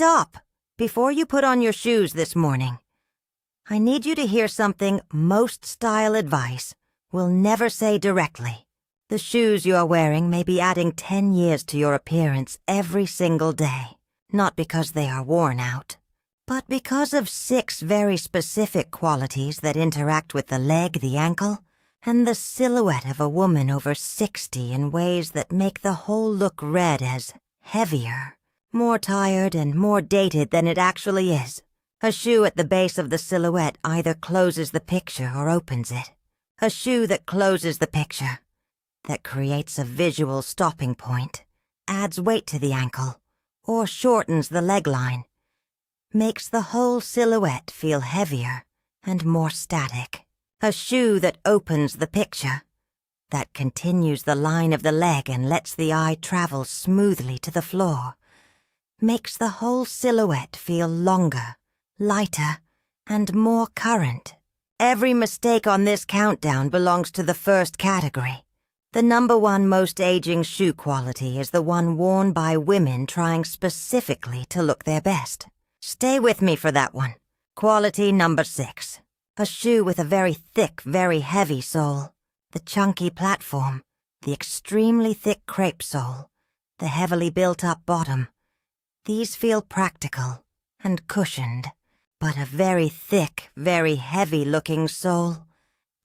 Stop! Before you put on your shoes this morning, I need you to hear something most style advice will never say directly. The shoes you are wearing may be adding 10 years to your appearance every single day, not because they are worn out, but because of 6 very specific qualities that interact with the leg, the ankle, and the silhouette of a woman over 60 in ways that make the whole look read as heavier, more tired, and more dated than it actually is. A shoe at the base of the silhouette either closes the picture or opens it. A shoe that closes the picture, that creates a visual stopping point, adds weight to the ankle, or shortens the leg line, makes the whole silhouette feel heavier and more static. A shoe that opens the picture, that continues the line of the leg and lets the eye travel smoothly to the floor, makes the whole silhouette feel longer, lighter, and more current. Every mistake on this countdown belongs to the first category. The number 1 most aging shoe quality is the one worn by women trying specifically to look their best. Stay with me for that one. Quality number 6. A shoe with a very thick, very heavy sole. The chunky platform, the extremely thick crepe sole, the heavily built-up bottom. These feel practical and cushioned, but a very thick, very heavy-looking sole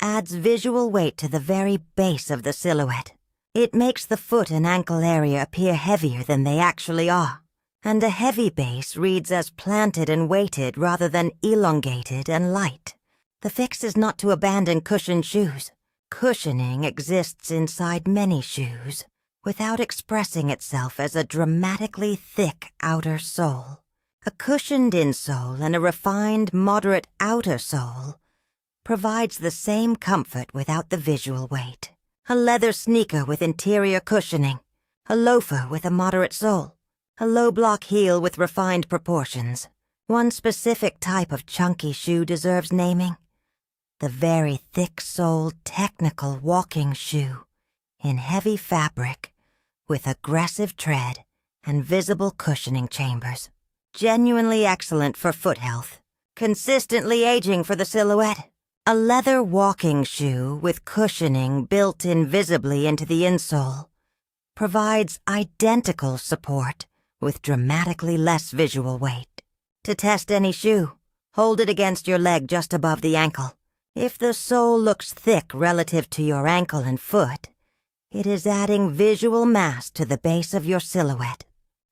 adds visual weight to the very base of the silhouette. It makes the foot and ankle area appear heavier than they actually are, and a heavy base reads as planted and weighted rather than elongated and light. The fix is not to abandon cushioned shoes. Cushioning exists inside many shoes, without expressing itself as a dramatically thick outer sole. A cushioned insole and a refined, moderate outer sole provides the same comfort without the visual weight. A leather sneaker with interior cushioning, a loafer with a moderate sole, a low-block heel with refined proportions. One specific type of chunky shoe deserves naming: the very thick-soled technical walking shoe in heavy fabric with aggressive tread and visible cushioning chambers. Genuinely excellent for foot health, consistently aging for the silhouette. A leather walking shoe with cushioning built invisibly into the insole provides identical support with dramatically less visual weight. To test any shoe, hold it against your leg just above the ankle. If the sole looks thick relative to your ankle and foot, it is adding visual mass to the base of your silhouette.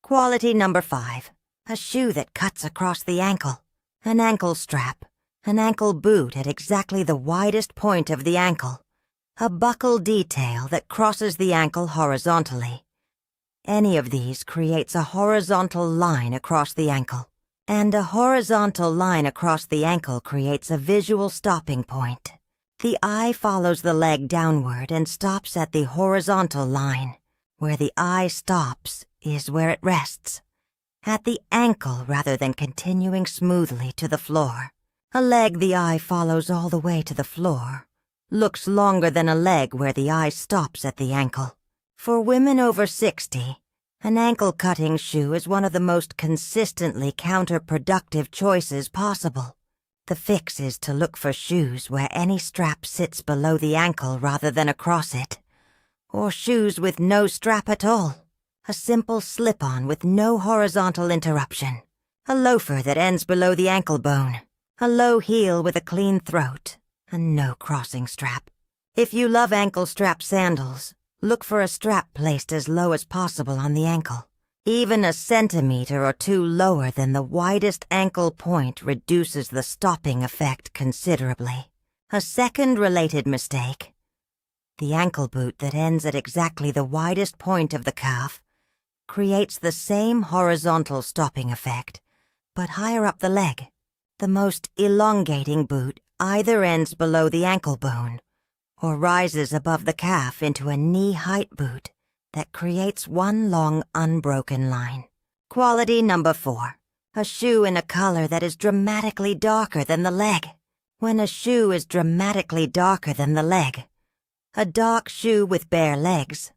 Quality number 5. A shoe that cuts across the ankle. An ankle strap. An ankle boot at exactly the widest point of the ankle. A buckle detail that crosses the ankle horizontally. Any of these creates a horizontal line across the ankle. And a horizontal line across the ankle creates a visual stopping point. The eye follows the leg downward and stops at the horizontal line. Where the eye stops is where it rests, at the ankle rather than continuing smoothly to the floor. A leg the eye follows all the way to the floor looks longer than a leg where the eye stops at the ankle. For women over 60, an ankle-cutting shoe is one of the most consistently counterproductive choices possible. The fix is to look for shoes where any strap sits below the ankle rather than across it, or shoes with no strap at all. A simple slip-on with no horizontal interruption. A loafer that ends below the ankle bone. A low heel with a clean throat, and no crossing strap. If you love ankle-strap sandals, look for a strap placed as low as possible on the ankle. Even a centimeter or 2 lower than the widest ankle point reduces the stopping effect considerably. A second related mistake: the ankle boot that ends at exactly the widest point of the calf creates the same horizontal stopping effect, but higher up the leg. The most elongating boot either ends below the ankle bone or rises above the calf into a knee-height boot that creates one long unbroken line. Quality number 4. A shoe in a color that is dramatically darker than the leg. When a shoe is dramatically darker than the leg, a dark shoe with bare legs,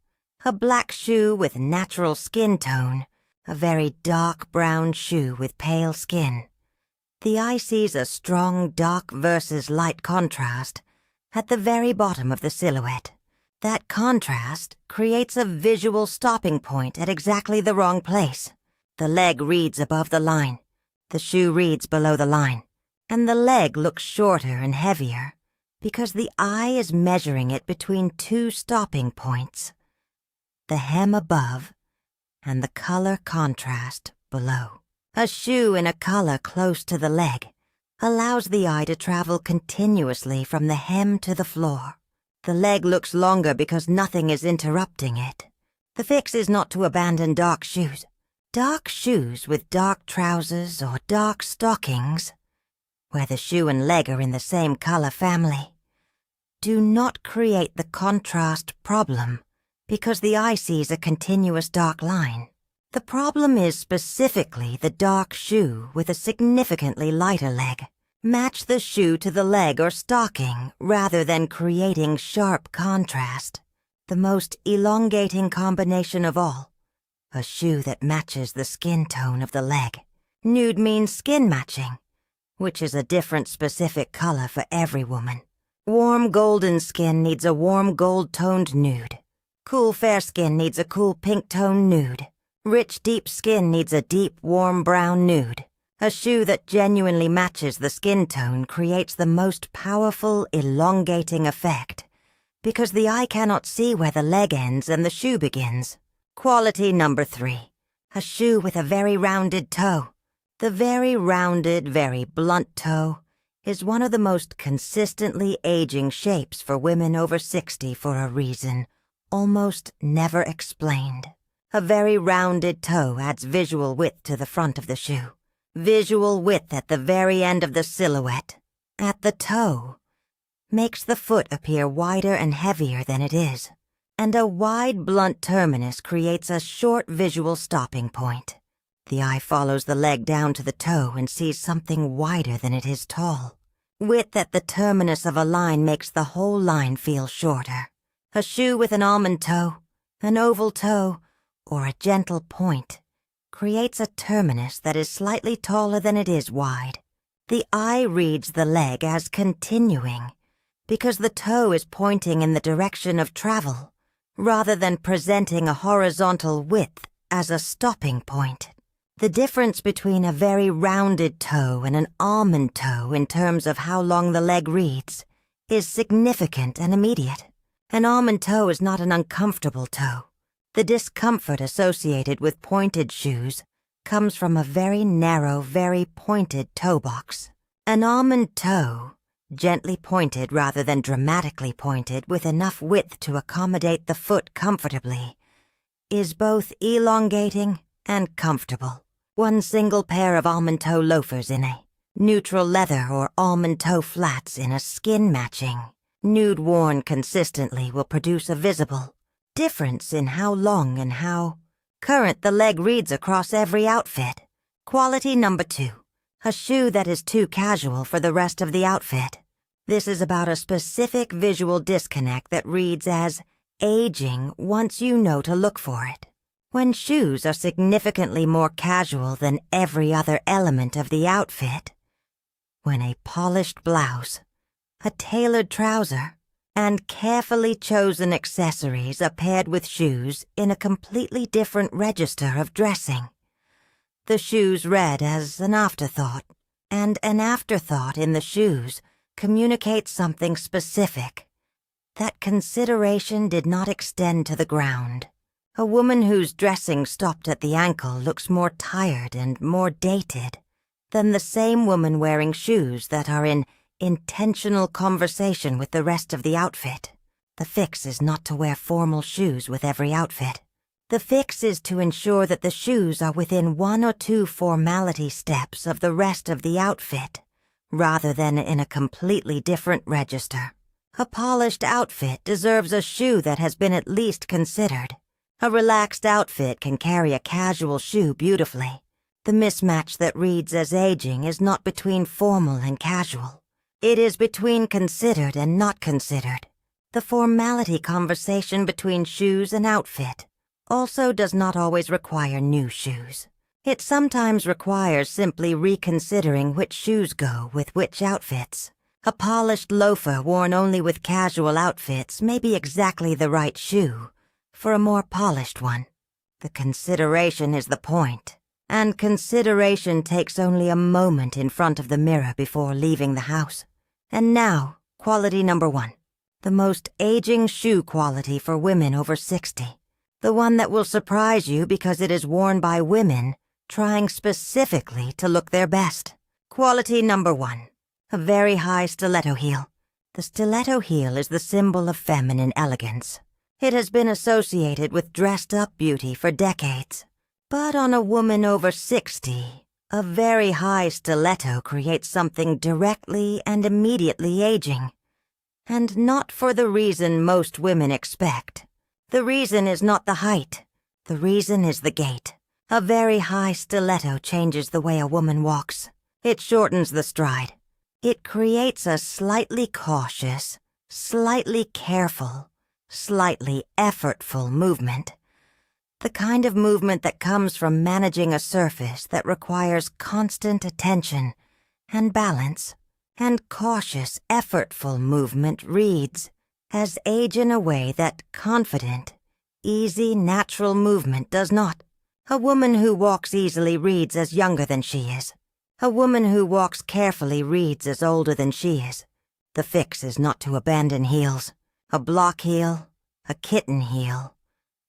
a black shoe with natural skin tone, a very dark brown shoe with pale skin. The eye sees a strong dark versus light contrast at the very bottom of the silhouette. That contrast creates a visual stopping point at exactly the wrong place. The leg reads above the line, the shoe reads below the line, and the leg looks shorter and heavier because the eye is measuring it between two stopping points, the hem above and the color contrast below. A shoe in a color close to the leg allows the eye to travel continuously from the hem to the floor. The leg looks longer because nothing is interrupting it. The fix is not to abandon dark shoes. Dark shoes with dark trousers or dark stockings, where the shoe and leg are in the same color family, do not create the contrast problem because the eye sees a continuous dark line. The problem is specifically the dark shoe with a significantly lighter leg. Match the shoe to the leg or stocking rather than creating sharp contrast. The most elongating combination of all, a shoe that matches the skin tone of the leg. Nude means skin matching, which is a different specific color for every woman. Warm golden skin needs a warm gold-toned nude. Cool fair skin needs a cool pink-toned nude. Rich deep skin needs a deep warm brown nude. A shoe that genuinely matches the skin tone creates the most powerful elongating effect because the eye cannot see where the leg ends and the shoe begins. Quality number 3. A shoe with a very rounded toe. The very rounded, very blunt toe is one of the most consistently aging shapes for women over 60 for a reason almost never explained. A very rounded toe adds visual width to the front of the shoe. Visual width at the very end of the silhouette, at the toe, makes the foot appear wider and heavier than it is, and a wide, blunt terminus creates a short visual stopping point. The eye follows the leg down to the toe and sees something wider than it is tall. Width at the terminus of a line makes the whole line feel shorter. A shoe with an almond toe, an oval toe, or a gentle point creates a terminus that is slightly taller than it is wide. The eye reads the leg as continuing because the toe is pointing in the direction of travel rather than presenting a horizontal width as a stopping point. The difference between a very rounded toe and an almond toe in terms of how long the leg reads is significant and immediate. An almond toe is not an uncomfortable toe. The discomfort associated with pointed shoes comes from a very narrow, very pointed toe box. An almond toe, gently pointed rather than dramatically pointed with enough width to accommodate the foot comfortably, is both elongating and comfortable. One single pair of almond toe loafers in a neutral leather or almond toe flats in a skin matching, nude worn consistently will produce a visible difference in how long and how current the leg reads across every outfit. Quality number 2. A shoe that is too casual for the rest of the outfit. This is about a specific visual disconnect that reads as aging once you know to look for it. When shoes are significantly more casual than every other element of the outfit, when a polished blouse, a tailored trouser, and carefully chosen accessories are paired with shoes in a completely different register of dressing. The shoes read as an afterthought, and an afterthought in the shoes communicates something specific. That consideration did not extend to the ground. A woman whose dressing stopped at the ankle looks more tired and more dated than the same woman wearing shoes that are in intentional conversation with the rest of the outfit. The fix is not to wear formal shoes with every outfit. The fix is to ensure that the shoes are within 1 or 2 formality steps of the rest of the outfit, rather than in a completely different register. A polished outfit deserves a shoe that has been at least considered. A relaxed outfit can carry a casual shoe beautifully. The mismatch that reads as aging is not between formal and casual. It is between considered and not considered. The formality conversation between shoes and outfit also does not always require new shoes. It sometimes requires simply reconsidering which shoes go with which outfits. A polished loafer worn only with casual outfits may be exactly the right shoe for a more polished one. The consideration is the point, and consideration takes only a moment in front of the mirror before leaving the house. And now, quality number 1. The most aging shoe quality for women over 60. The one that will surprise you because it is worn by women trying specifically to look their best. Quality number 1. A very high stiletto heel. The stiletto heel is the symbol of feminine elegance. It has been associated with dressed-up beauty for decades. But on a woman over 60, a very high stiletto creates something directly and immediately aging. And not for the reason most women expect. The reason is not the height. The reason is the gait. A very high stiletto changes the way a woman walks. It shortens the stride. It creates a slightly cautious, slightly careful, slightly effortful movement. The kind of movement that comes from managing a surface that requires constant attention and balance. And cautious, effortful movement reads as age in a way that confident, easy, natural movement does not. A woman who walks easily reads as younger than she is. A woman who walks carefully reads as older than she is. The fix is not to abandon heels. A block heel, a kitten heel,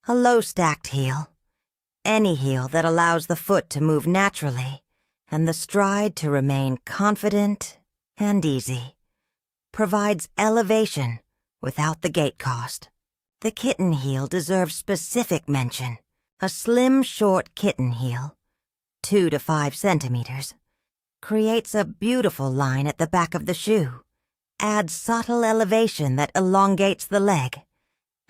a low-stacked heel. Any heel that allows the foot to move naturally and the stride to remain confident and easy. Provides elevation without the gait cost. The kitten heel deserves specific mention. A slim, short kitten heel, 2 to 5 centimeters, creates a beautiful line at the back of the shoe, adds subtle elevation that elongates the leg,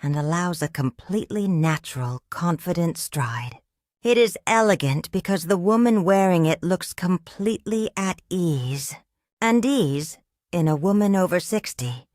and allows a completely natural, confident stride. It is elegant because the woman wearing it looks completely at ease. And ease, in a woman over 60,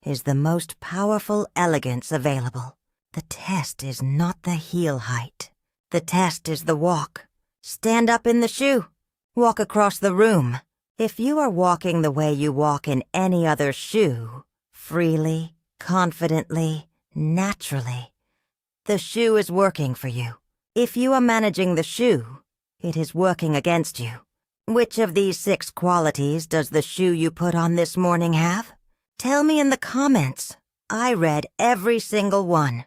is the most powerful elegance available. The test is not the heel height. The test is the walk. Stand up in the shoe. Walk across the room. If you are walking the way you walk in any other shoe, freely, confidently, naturally, the shoe is working for you. If you are managing the shoe, it is working against you. Which of these 6 qualities does the shoe you put on this morning have? Tell me in the comments. I read every single one.